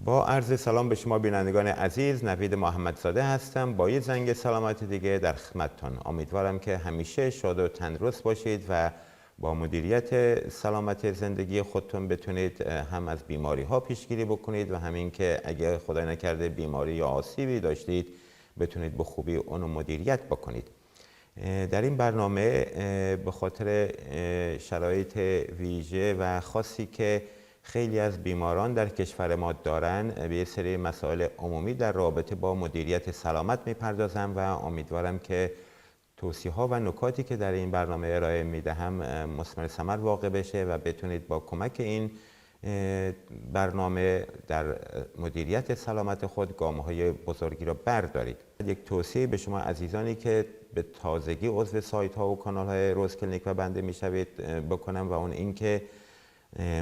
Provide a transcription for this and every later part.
با عرض سلام به شما بینندگان عزیز، نوید محمدزاده هستم با یه زنگ سلامت دیگه در خدمتتون. امیدوارم که همیشه شاد و تندرست باشید و با مدیریت سلامت زندگی خودتون بتونید هم از بیماری ها پیشگیری بکنید و همین که اگه خدای نکرده بیماری یا آسیبی داشتید بتونید به خوبی اونو مدیریت بکنید. در این برنامه به خاطر شرایط ویژه و خاصی که خیلی از بیماران در کشور ما دارن به یه سری مسائل عمومی در رابطه با مدیریت سلامت میپردازم و امیدوارم که توصیه ها و نکاتی که در این برنامه ارائه میدهم مثمر ثمر واقع بشه و بتونید با کمک این برنامه در مدیریت سلامت خود گامه های بزرگی را بردارید. یک توصیه به شما عزیزانی که به تازگی عضو سایت ها و کانال های روز کلینیک و بنده میشوید بکنم و اون این که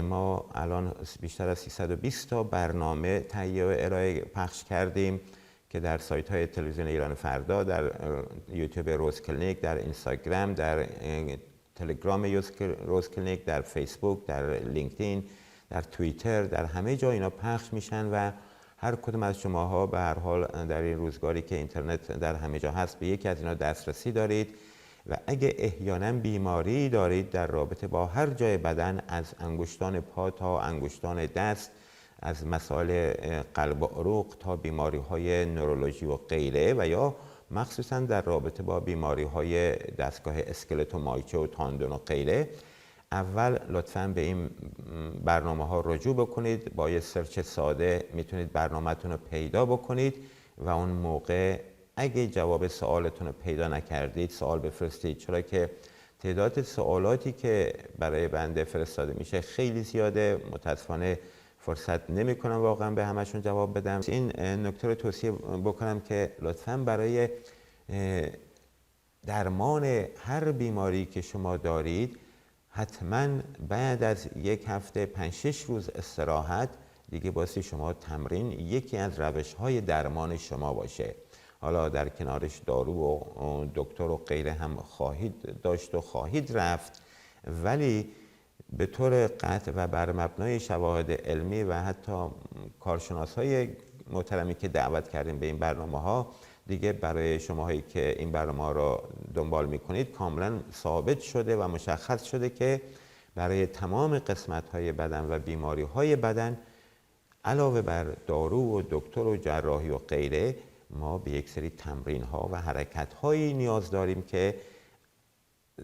ما الان بیشتر از 320 تا برنامه تهیه و ارائه پخش کردیم که در سایت های تلویزیون ایران فردا، در یوتیوب روز کلینیک، در اینستاگرام، در تلگرام روز کلینیک، در فیسبوک، در لینکدین، در توییتر، در همه جا اینا پخش میشن و هر کدوم از شماها به هر حال در این روزگاری که اینترنت در همه جا هست به یکی از اینا دسترسی دارید و اگه احیانا بیماری دارید در رابطه با هر جای بدن از انگشتان پا تا انگشتان دست، از مسائل قلب و عروق تا بیماری های نورولوژی و غیره و یا مخصوصا در رابطه با بیماری های دستگاه اسکلت و مایچه و تاندون و غیره، اول لطفاً به این برنامه ها رجوع بکنید. با یه سرچ ساده میتونید برنامه‌تون رو پیدا بکنید و اون موقع اگه جواب سوالتون رو پیدا نکردید سوال بفرستید، چرا که تعداد سوالاتی که برای بنده فرستاده میشه خیلی زیاده، متاسفانه فرصت نمیکنم واقعا به همشون جواب بدم. این نکته رو توصیه بکنم که لطفاً برای درمان هر بیماری که شما دارید حتما بعد از یک هفته 5-6 روز استراحت دیگه باعث شما تمرین یکی از روش‌های درمان شما باشه. حالا در کنارش دارو و دکتر و غیره هم خواهید داشت و خواهید رفت، ولی به طور قطع و بر مبنای شواهد علمی و حتی کارشناس‌های محترمی که دعوت کردیم به این برنامه‌ها دیگه برای شماهایی که این برنامه را دنبال میکنید کاملا ثابت شده و مشخص شده که برای تمام قسمت‌های بدن و بیماری‌های بدن علاوه بر دارو و دکتر و جراحی و غیره ما به یک سری تمرین‌ها و حرکت‌هایی نیاز داریم که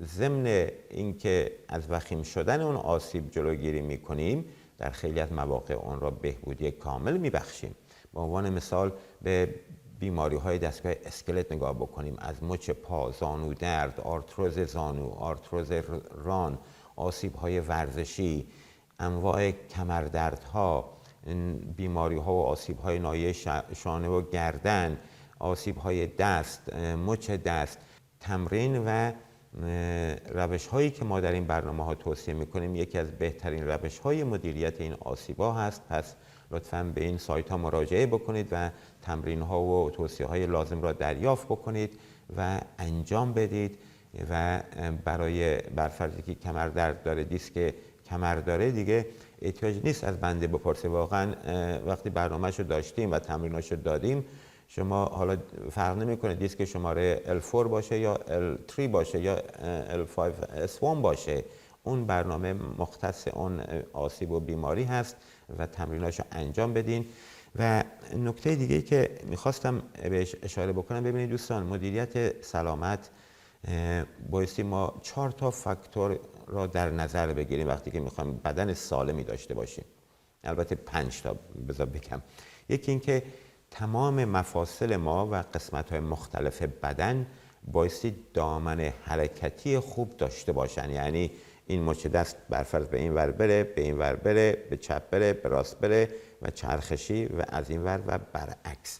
ضمن اینکه از وخیم شدن اون آسیب جلوگیری میکنیم در خیلی از مواقع اون را بهبودی کامل میبخشیم. به عنوان مثال به بیماری های دستگاه اسکلت نگاه بکنیم، از مچ پا، زانو درد، آرتروز زانو، آرتروز ران، آسیب های ورزشی، انواع کمردردها، بیماری ها و آسیب های نایه شانه و گردن، آسیب های دست، مچ دست. تمرین و روش هایی که ما در این برنامه ها توصیه میکنیم یکی از بهترین روش های مدیریت این آسیب ها هست. پس لطفاً به این سایت ها مراجعه بکنید و تمرین ها و توصیه های لازم را دریافت بکنید و انجام بدید و برای برفرضی که کمر درد داره، دیسک کمر داره، دیگه احتیاج نیست از بنده بپرسه. واقعا وقتی برنامه‌شو داشتیم و تمریناشو دادیم شما حالا فرق نمیکنه دیسک شماره L4 باشه یا L3 باشه یا L5S1 باشه، اون برنامه مختص اون آسیب و بیماری هست و تمریناشو انجام بدین. و نکته دیگه که میخواستم بهش اشاره بکنم، ببینید دوستان، مدیریت سلامت بایستی ما 4 تا فاکتور را در نظر بگیریم وقتی که میخوایم بدن سالمی داشته باشیم. البته 5 تا بذار بگم. یکی این که تمام مفاصل ما و قسمت‌های مختلف بدن بایستی دامن حرکتی خوب داشته باشن، یعنی این مچ دست برفرض به این ور بره، به این ور بره، به چپ بره، به راست بره و چرخشی و از این ور و برعکس.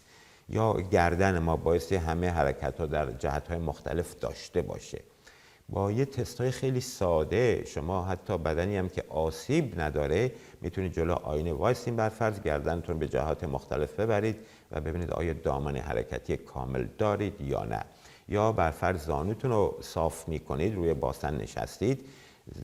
یا گردن ما بایستی همه حرکت‌ها در جهت‌های مختلف داشته باشه. با یه تستای خیلی ساده شما حتی بدنی هم که آسیب نداره میتونید جلو آینه وایسین، برفرض گردنتون به جهات مختلف ببرید و ببینید آیا دامن حرکتی کامل دارید یا نه. یا برفرض زانوتون رو صاف میکنید، روی باسن نشستید،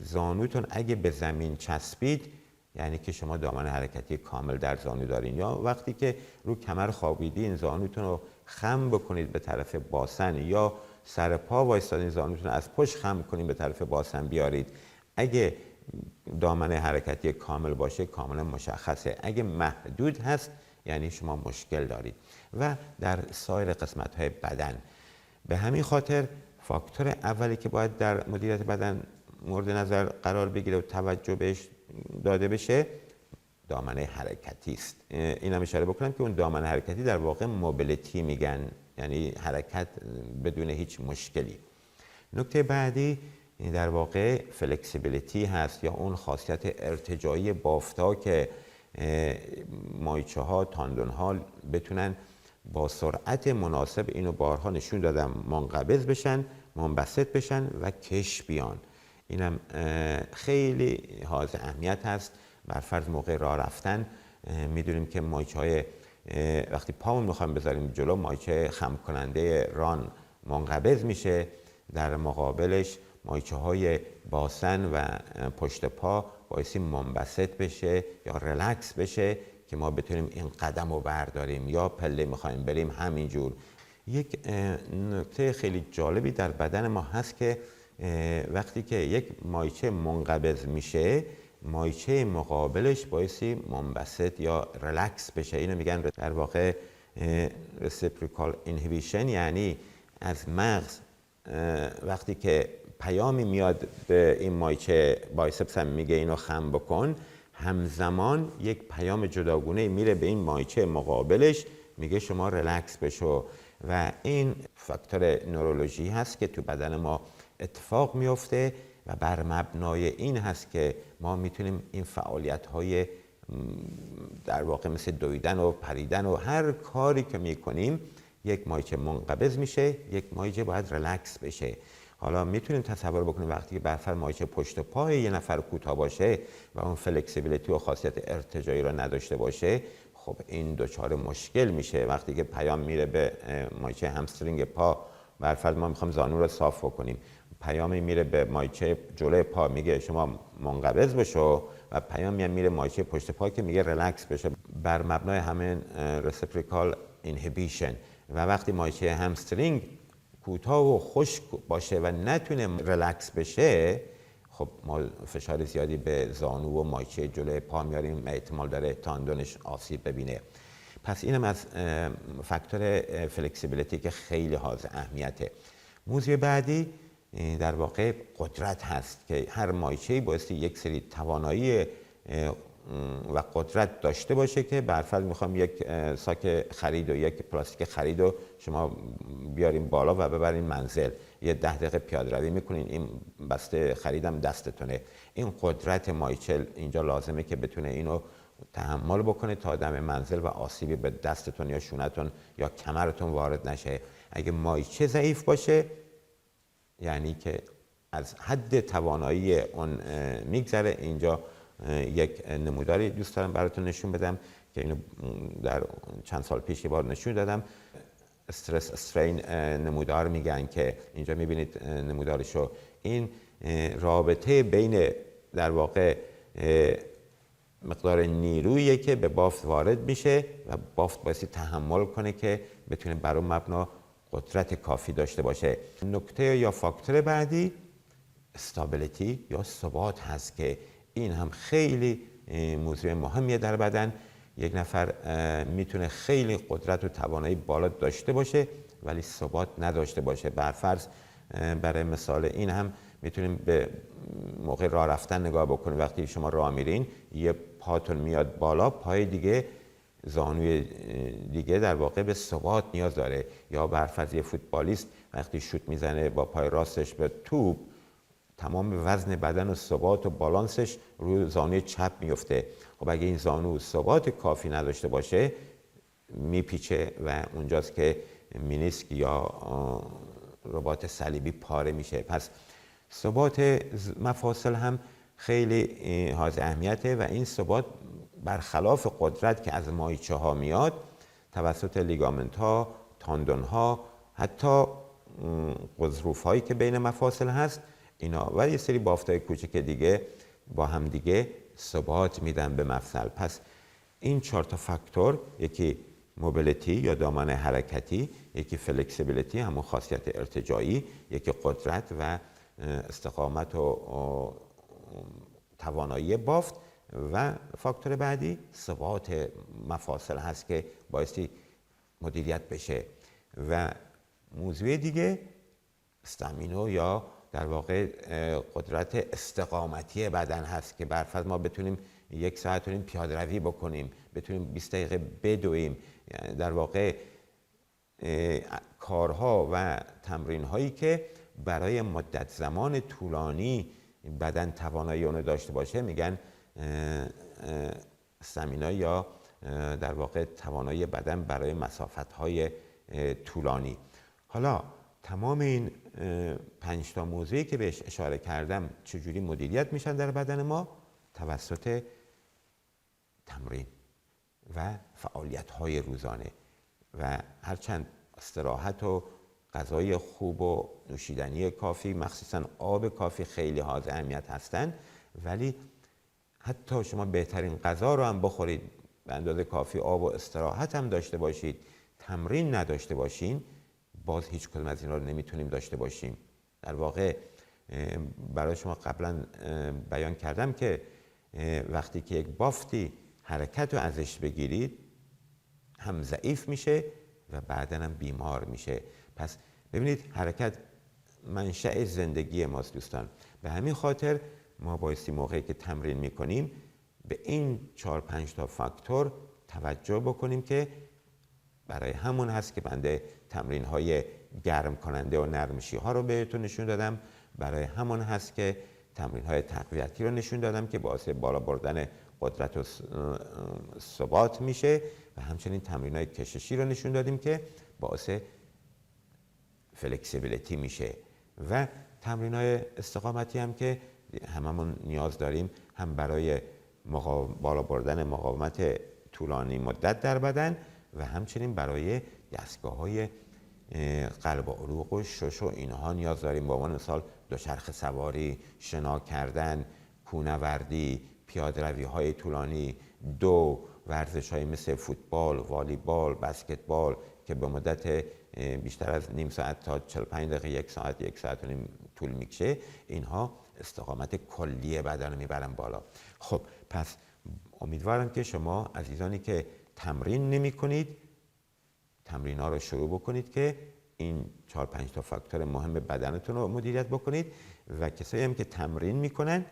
زانوتون اگه به زمین چسبید یعنی که شما دامن حرکتی کامل در زانو دارین، یا وقتی که رو کمر خوابیدین زانوتون رو خم بکنید به طرف باسن، یا سر پا وایستادین زانوتون رو از پشت خم کنید به طرف باسن بیارید. اگه دامن حرکتی کامل باشه کاملا مشخصه، اگه محدود هست یعنی شما مشکل دارید. و در سایر قسمت‌های بدن. به همین خاطر فاکتور اولی که باید در مدیریت بدن مورد نظر قرار بگیره و توجه بهش داده بشه دامن حرکتی است. اینم اشاره بکنم که اون دامن حرکتی در واقع موبیلیتی میگن، یعنی حرکت بدون هیچ مشکلی. نکته بعدی در واقع فلکسیبیلیتی هست، یا اون خاصیت ارتجاعی بافت‌ها که مایچه ها، تاندون ها بتونن با سرعت مناسب، اینو بارها نشون دادم، منقبض بشن، منبسط بشن و کش بیان. اینم خیلی حائز اهمیت هست. بر فرض موقع راه رفتن میدونیم که مایچه های وقتی پامون میخوایم بذاریم جلو، مایچه خم کننده ران منقبض میشه، در مقابلش مایچه های باسن و پشت پا بایستی منبسط بشه یا ریلکس بشه که ما بتونیم این قدم رو برداریم، یا پله میخوایم بریم همینجور. یک نکته خیلی جالبی در بدن ما هست که وقتی که یک مایچه منقبض میشه، مایچه مقابلش بایستی منبسط یا ریلکس بشه. اینو میگن در واقع reciprocal inhibition، یعنی از مغز وقتی که پیامی میاد به این مایچه بایسپس هم میگه اینو خم بکن، همزمان یک پیام جداگونه میره به این مایچه مقابلش میگه شما ریلکس بشو. و این فاکتور نورولوژی هست که تو بدن ما اتفاق میفته و بر مبنای این هست که ما میتونیم این فعالیت های در واقع مثل دویدن و پریدن و هر کاری که میکنیم، یک مایچه منقبض میشه، یک مایچه باید ریلکس بشه. حالا میتونیم تصور بکنیم وقتی که برفر مایچه پشت پای یه نفر کوتاه باشه و اون فلکسیبیلیتی و خاصیت ارتجاعی رو نداشته باشه، خب این دچار مشکل میشه. وقتی که پیام میره به مایچه همسترینگ پا، برفر ما میخوام زانو رو صاف بکنیم، پیامی میره به مایچه جلوی پا میگه شما منقبض بشو، و پیامی میره مایچه پشت پا که میگه ریلکس بشه، بر مبنای همین reciprocal inhibition. و وقتی مایچه همسترینگ کوتاه و خشک باشه و نتونه ریلکس بشه، خب ما فشار زیادی به زانو و مایچه جلوی پا میاریم، احتمال داره تاندونش آسیب ببینه. پس اینم از فاکتور فلکسیبیلیتی که خیلی حائز اهمیته. موضوع بعدی در واقع قدرت هست که هر مایچه‌ای بایستی یک سری توانایی و قدرت داشته باشه که برفرض میخوام یک ساک خرید و یک پلاستیک خرید و شما بیاریم بالا و ببرین منزل، یه 10 دقیقه پیاده روی میکنین، این بسته خریدم دستتونه. این قدرت مایچل اینجا لازمه که بتونه اینو تحمل بکنه تا دم منزل و آسیبی به دستتون یا شونتون یا کمرتون وارد نشه. اگه مایچه ضعیف باشه یعنی که از حد توانایی اون میگذره. اینجا یک نموداری دوست دارم براتون نشون بدم که اینو در چند سال پیش یه بار نشون دادم. استرس استرین نمودار میگن که اینجا میبینید نمودارشو. این رابطه بین در واقع مقدار نیرویی که به بافت وارد میشه و بافت بایستی تحمل کنه که بتونه بر اون مبنا قدرت کافی داشته باشه. نکته یا فاکتور بعدی استابیلیتی یا ثبات هست که این هم خیلی موضوع مهمیه در بدن. یک نفر میتونه خیلی قدرت و توانایی بالا داشته باشه ولی ثبات نداشته باشه. برفرض برای مثال این هم میتونیم به موقع راه رفتن نگاه بکنیم. وقتی شما راه میرین یه پاتون میاد بالا، پای دیگه زانوی دیگه در واقع به ثبات نیاز داره. یا برفرض یه فوتبالیست وقتی شوت میزنه با پای راستش به توپ، تمام وزن بدن و ثبات و بالانسش روی زانوی چپ میفته. خب اگه این زانو ثبات کافی نداشته باشه میپیچه و اونجاست که مینیسک یا رباط صلیبی پاره میشه. پس ثبات مفاصل هم خیلی حائز اهمیته و این ثبات برخلاف قدرت که از مایچه ها میاد توسط لیگامنت ها، تاندون ها، حتی غضروف هایی که بین مفاصل هست اینا و یه سری بافتای کوچک دیگه با هم دیگه ثبات میدن به مفصل. پس این 4 تا فاکتور، یکی موبیلیتی یا دامنه حرکتی، یکی فلکسیبیلیتی همون خاصیت ارتجاعی، یکی قدرت و استقامت و توانایی بافت، و فاکتور بعدی ثبات مفاصل هست که بایستی مدیریت بشه. و موضوع دیگه استامینو یا در واقع قدرت استقامتی بدن هست که برفرض ما بتونیم 1 ساعت و نیم پیاده روی بکنیم، بتونیم 20 دقیقه بدویم، در واقع کارها و تمرین هایی که برای مدت زمان طولانی بدن توانایی اونو داشته باشه میگن استامینا یا در واقع توانایی بدن برای مسافت های طولانی. حالا تمام این 5 تا موضوعی که بهش اشاره کردم چجوری مدیریت میشن در بدن ما؟ توسط تمرین و فعالیت های روزانه و هرچند استراحت و غذای خوب و نوشیدنی کافی، مخصوصا آب کافی خیلی حائز اهمیت هستن، ولی حتی شما بهترین غذا رو هم بخورید، به اندازه کافی آب و استراحت هم داشته باشید، تمرین نداشته باشین، باز هیچ کدوم از اینا رو نمیتونیم داشته باشیم. در واقع برای شما قبلا بیان کردم که وقتی که یک بافتی حرکت رو ازش بگیرید هم ضعیف میشه و بعداً هم بیمار میشه. پس ببینید حرکت منشأ زندگی ماست دوستان. به همین خاطر ما بایستی موقعی که تمرین میکنیم به این 4-5 تا فاکتور توجه بکنیم که برای همون هست که بنده تمرین های گرم کننده و نرمشی ها رو بهتون نشون دادم، برای همون هست که تمرین های تقویتی رو نشون دادم که باعث بالا بردن قدرت و ثبات میشه، و همچنین تمرین های کششی رو نشون دادیم که باعث فلکسیبیلیتی میشه، و تمرین های استقامتی هم که هممون نیاز داریم، هم برای بالا بردن مقاومت طولانی مدت در بدن و همچنین برای دستگاه های قلب و عروق و شش و اینها نیاز داریم. به عنوان مثال دوچرخه سواری، شنا کردن، کوهنوردی، پیاده روی های طولانی، ورزش های مثل فوتبال، والیبال، بسکتبال که به مدت بیشتر از نیم ساعت تا 45 دقیقه، 1 ساعت، 1 ساعت و نیم طول میکشه، اینها استقامت کلی بدن رو میبرن بالا. خب پس امیدوارم که شما عزیزانی که تمرین نمی کنید تمرین ها رو شروع بکنید که این 4-5 تا فاکتور مهم بدنتون رو مدیریت بکنید، و کسایی هم که تمرین میکنن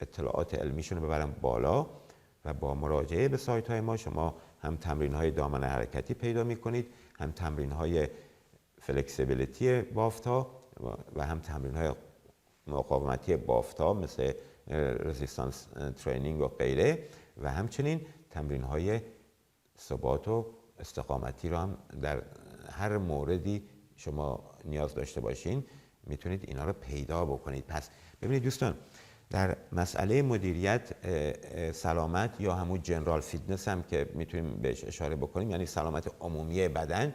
اطلاعات علمیشون رو ببرن بالا و با مراجعه به سایت های ما شما هم تمرین های دامنه حرکتی پیدا میکنید، هم تمرین های فلکسیبیلیتی بافت ها و هم تمرین های مقاومتی بافت ها مثل رزیستانس ترینینگ و غیره، و همچنین تمرین های ثبات و استقامتی رو هم در هر موردی شما نیاز داشته باشین میتونید اینا رو پیدا بکنید. پس ببینید دوستان، در مسئله مدیریت سلامت یا همون جنرال فیتنس هم که میتونیم بهش اشاره بکنیم، یعنی سلامت عمومی بدن،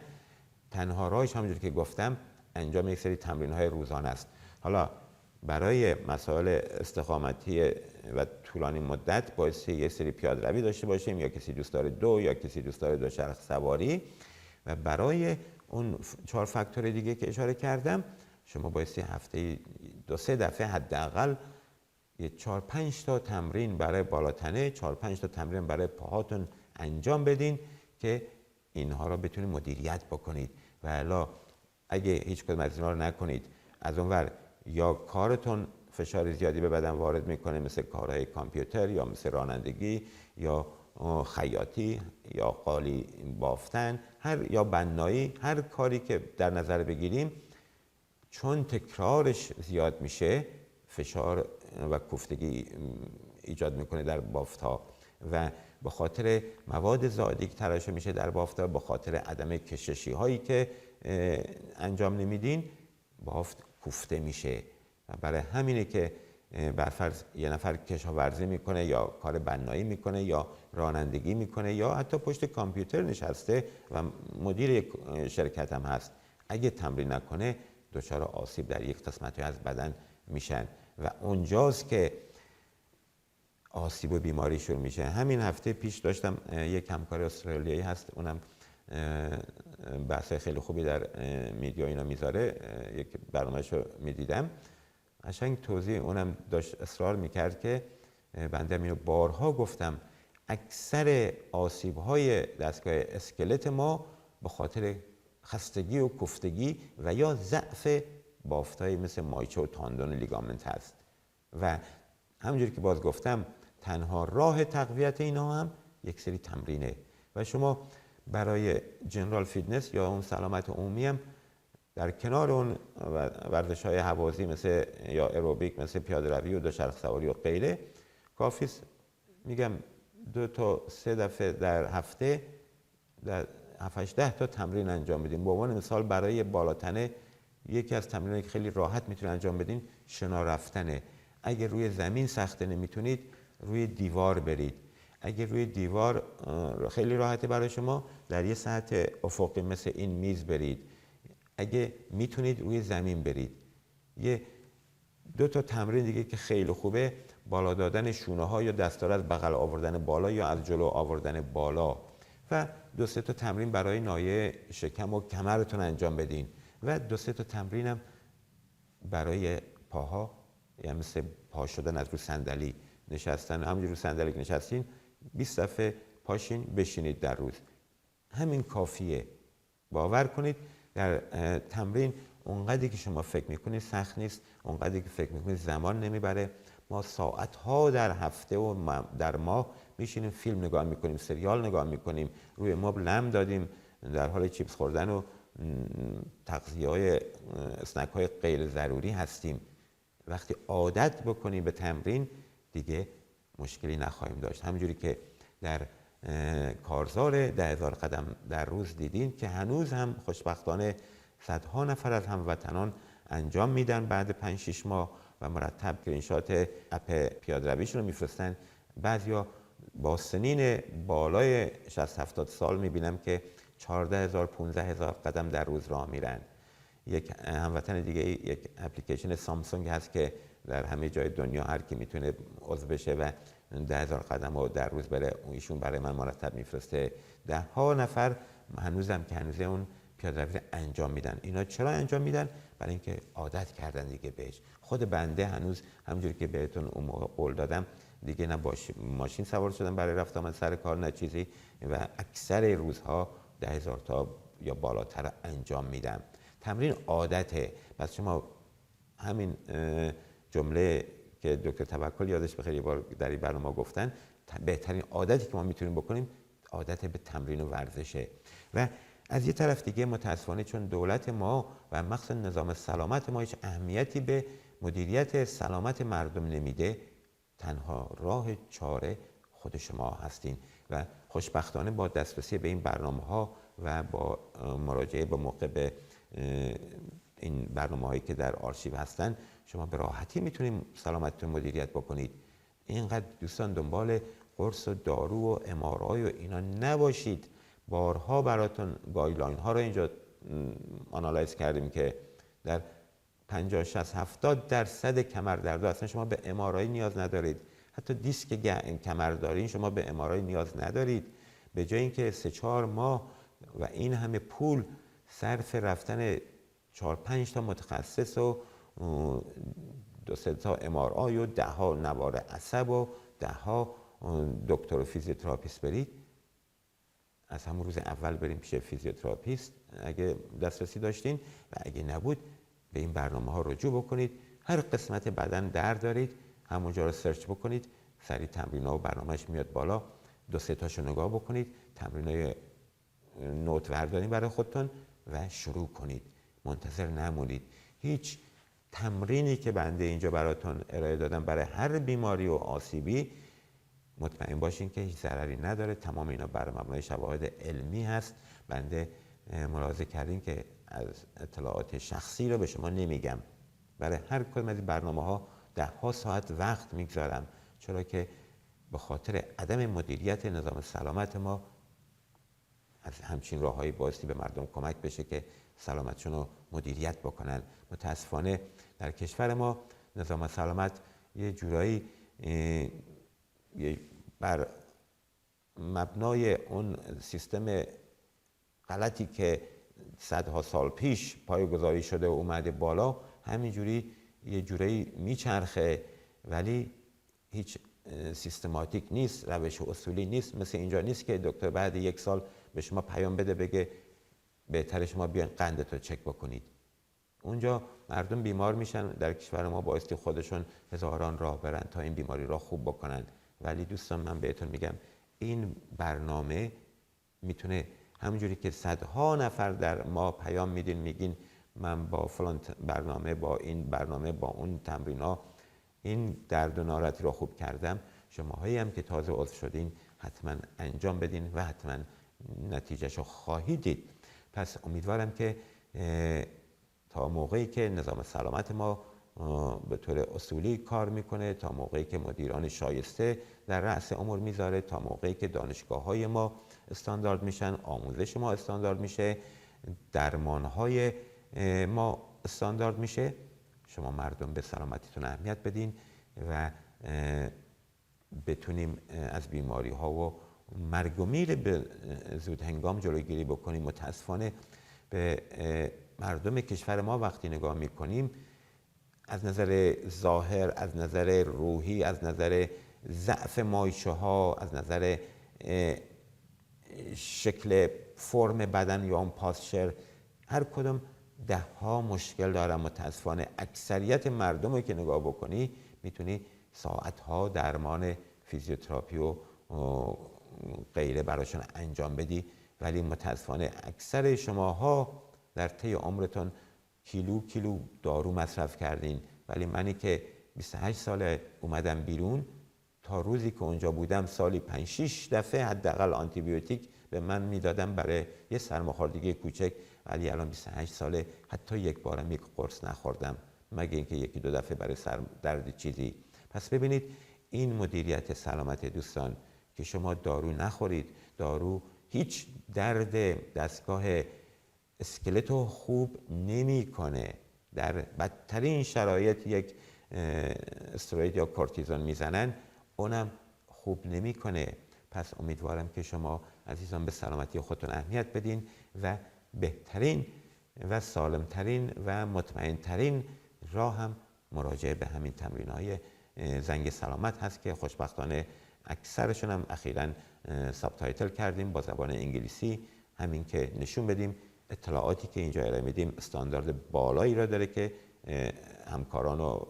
تنها راهش همونجوری که گفتم انجام یک سری تمرین‌های روزانه است. حالا برای مسائل استقامتی و طولانی مدت باعث یک سری پیاده روی داشته باشیم، یا کسی دوست داره یا کسی دوست داره دوچرخه سواری، و برای اون 4 فاکتور دیگه که اشاره کردم شما بایستی هفته 2-3 دفعه حداقل 4-5 تا تمرین برای بالاتنه، 4-5 تا تمرین برای پاهاتون انجام بدین که اینها رو بتونید مدیریت بکنید. و الا اگه هیچ کدوم از اینها رو نکنید، از اونور یا کارتون فشار زیادی به بدن وارد میکنه، مثل کارهای کامپیوتر یا مثل رانندگی یا خیاطی یا قالی بافتن، یا بنایی، هر کاری که در نظر بگیریم، چون تکرارش زیاد میشه فشار و کوفتگی ایجاد میکنه در بافت ها، و به خاطر مواد زائدی که ترشح میشه در بافت ها، به خاطر عدم کششی هایی که انجام نمیدین، بافت کوفته میشه. و برای همینه که برفرض یه نفر کشاورزی میکنه یا کار بنایی میکنه یا رانندگی میکنه یا حتی پشت کامپیوتر نشسته و مدیر یک شرکت هم هست، اگه تمرین نکنه دچار آسیب در یک قسمتی از بدن میشن، و اونجاست که آسیب و بیماری شروع میشه. همین هفته پیش داشتم، یک همکار استرالیایی هست، اونم بحث خیلی خوبی در میدیا اینا میذاره، یک برنامه‌شو میدیدم، قشنگ توضیح اونم داشت اصرار میکرد که بنده اینو بارها گفتم، اکثر آسیب‌های دستگاه اسکلت ما به خاطر خستگی و کوفتگی و یا ضعف بافت‌های مثل مایچه و تاندون و لیگامنت هست و همونجوری که باز گفتم تنها راه تقویت اینا هم یک سری تمرینه و شما برای جنرال فیتنس یا اون سلامت عمومی هم در کنار اون ورزش‌های هوازی مثل یا ایروبیک مثل پیاده‌روی و دوچرخه سواری و غیره، کافی است میگم 2 تا 3 دفعه در هفته در 7-8 تا تمرین انجام بدیم. به عنوان مثال برای بالاتنه یکی از تمرینایی که خیلی راحت میتونید انجام بدین شنا رفتنه. اگه روی زمین سخته نمیتونید روی دیوار برید. اگه روی دیوار خیلی راحته برای شما در یه سطح افقی مثل این میز برید. اگه میتونید روی زمین برید. یه 2 تا تمرین دیگه که خیلی خوبه، بالا دادن شونه ها یا دستا رو از بغل آوردن بالا یا از جلو آوردن بالا و 2-3 تا تمرین برای نایه شکم و کمرتون انجام بدین و 2-3 تا تمرین هم برای پاها، یعنی مثل پا شدن از رو صندلی نشستن، همونجوری رو صندلی که نشستین 20 دفعه پاشین بشینید در روز. همین کافیه. باور کنید در تمرین اونقدری که شما فکر میکنید سخت نیست، اونقدری که فکر میکنید زمان نمیبره. ما ساعتها در هفته و در ماه میشینیم فیلم نگاه میکنیم، سریال نگاه میکنیم، روی مبل لم دادیم، در حال چیپس خوردن و تغذیه‌های اسنک‌های غیر ضروری هستیم. وقتی عادت بکنیم به تمرین دیگه مشکلی نخواهیم داشت. همونجوری که در کارزار 10,000 قدم در روز دیدین که هنوز هم خوشبختانه صدها نفر از هموطنان انجام میدن بعد 5-6 ماه و مرتب گرینشات اپ پیاده‌رویشون رو میفرستن. بعضیا با سنین بالای 60-70 سال میبینم که 14,000 15,000 قدم در روز راه میرن. یک هموطن دیگه یک اپلیکیشن سامسونگ هست که در همه جای دنیا هر کی میتونه عضو بشه و 10,000 قدم رو در روز بره، ایشون برای من مرتب میفرسته. 10 نفر هنوزم که هنوز اون پیاده‌روی انجام میدن. اینا چرا انجام میدن؟ برای اینکه عادت کردن دیگه بهش. خود بنده هنوز همونجوری که بهتون اون موقع قول دادم دیگه نه ماشین سوار شدم برای رفت آمد سر کار نه چیزی و اکثر روزها 10,000 تا یا بالاتر انجام میدم. تمرین عادته. پس شما همین جمله که دکتر توکل یادش بخیر یه بار در این برنامه گفتن، بهترین عادتی که ما میتونیم بکنیم عادت به تمرین و ورزشه. و از یه طرف دیگه متاسفانه چون دولت ما و مخصوصا نظام سلامت ما هیچ اهمیتی به مدیریت سلامت مردم نمیده، تنها راه چاره خود شما هستین و خوشبختانه با دسترسی به این برنامه‌ها و با مراجعه به موقع به این برنامه‌هایی که در آرشیو هستن شما به راحتی میتونید سلامتتون مدیریت بکنید. اینقدر دوستان دنبال قرص و دارو و MRI و اینا نباشید. بارها براتون گایدلاین ها رو اینجا آنالایز کردیم که در 50-60-70% کمردرد اصلا شما به MRI نیاز ندارید. حتی دیسک کمر دارین شما به MRI نیاز ندارید. به جای اینکه 3-4 ماه و این همه پول صرف رفتن 4-5 تا متخصص و 2-3 تا MRI و 10 نوار عصب و 10 دکتر و فیزیوتراپیست برید، از همون روز اول بریم پیش فیزیوتراپیست اگه دسترسی داشتین و اگه نبود به این برنامه‌ها رجوع بکنید. هر قسمت بدن درد دارید همونجا رو سرچ بکنید، سریع تمرین‌ها و برنامه‌اش میاد بالا، 2-3 تاشو نگاه بکنید، تمرینای نوت بردارین برای خودتون و شروع کنید. منتظر نمونید. هیچ تمرینی که بنده اینجا براتون ارائه دادم برای هر بیماری و آسیبی مطمئن باشین که هیچ ضرری نداره. تمام اینا بر مبنای شواهد علمی هست. بنده ملاحظه کردین که از اطلاعات شخصی رو به شما نمیگم. برای هر کدوم از این برنامه‌ها 10 ساعت وقت میگذارم، چرا که به خاطر عدم مدیریت نظام سلامت ما از همچین راه‌هایی بایستی به مردم کمک بشه که سلامتشون رو مدیریت بکنن. متاسفانه در کشور ما نظام سلامت یه جورایی بر مبنای اون سیستم غلطی که صدها سال پیش پایه‌گذاری شده و اومده بالا همینجوری یه جوری میچرخه، ولی هیچ سیستماتیک نیست، روش اصولی نیست. مثل اینجا نیست که دکتر بعد 1 سال به شما پیام بده بگه بهتره شما بیان قندتو چک بکنید. اونجا مردم بیمار میشن در کشور ما، بایستی خودشون هزاران راه برن تا این بیماری را خوب بکنن. ولی دوستان من بهتون میگم این برنامه میتونه همونجوری که صدها نفر در ما پیام میدین میگین من با فلان برنامه، با این برنامه، با اون تمرینا این درد و ناراحتی را خوب کردم، شماهایی هم که تازه عضو شدین حتما انجام بدین و حتما نتیجهشو خواهید دید. پس امیدوارم که تا موقعی که نظام سلامت ما به طور اصولی کار میکنه، تا موقعی که مدیران شایسته در رأس امور میذاره، تا موقعی که دانشگاه‌های ما استاندارد میشن، آموزش ما استاندارد میشه، درمان‌های ما استاندارد میشه، شما مردم به سلامتیتون اهمیت بدین و بتونیم از بیماری‌ها و مرگ و میر به زود هنگام جلوگیری بکنیم. متاسفانه به مردم کشور ما وقتی نگاه میکنیم از نظر ظاهر، از نظر روحی، از نظر ضعف مایشه ها، از نظر شکل فرم بدن یا اون پاسچر، هر کدوم 10 ها مشکل دارن. متاسفانه اکثریت مردم رو که نگاه بکنی میتونی ساعت ها درمان فیزیوتراپی و غیره براشون انجام بدی، ولی متاسفانه اکثر شماها در طی عمرتون کیلو دارو مصرف کردین. ولی منی که 28 ساله اومدم بیرون، تا روزی که اونجا بودم سالی 5-6 دفعه حداقل آنتی بیوتیک به من میدادم برای یه سرماخوردگی کوچک، ولی الان 28 ساله حتی یک بارم یک قرص نخوردم، مگه اینکه 1-2 دفعه برای سر درد چیزی. پس ببینید این مدیریت سلامت دوستان که شما دارو نخورید. دارو هیچ درد دستگاه اسکلتو خوب نمیکنه. در بدترین شرایط یک استروید یا کورتیزون میزنن، اونم خوب نمیکنه. پس امیدوارم که شما عزیزان به سلامتی خودتون اهمیت بدین و بهترین و سالمترین و مطمئنترین راه هم مراجعه به همین تمرین‌های زنگ سلامت هست که خوشبختانه اکثرشون هم اخیراً سابتایتل کردیم با زبان انگلیسی، همین که نشون بدیم اطلاعاتی که اینجا ارائه میدیم استاندارد بالایی را داره که همکاران و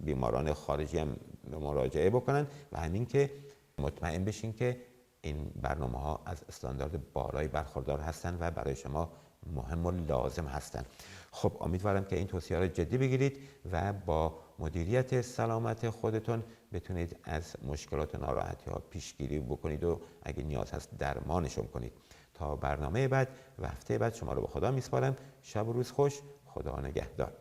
بیماران خارجی هم مراجعه بکنن و همین که مطمئن بشین که این برنامه ها از استاندارد بالایی برخوردار هستن و برای شما مهم و لازم هستن. خب امیدوارم که این توصیه را جدی بگیرید و با مدیریت سلامت خودتون بتونید از مشکلات و ناراحتی ها پیشگیری بکنید و اگه نیاز هست درمانشون کنید. تا برنامه بعد و هفته بعد شما رو به خدا میسپارم. شب و روز خوش. خدا نگهدار.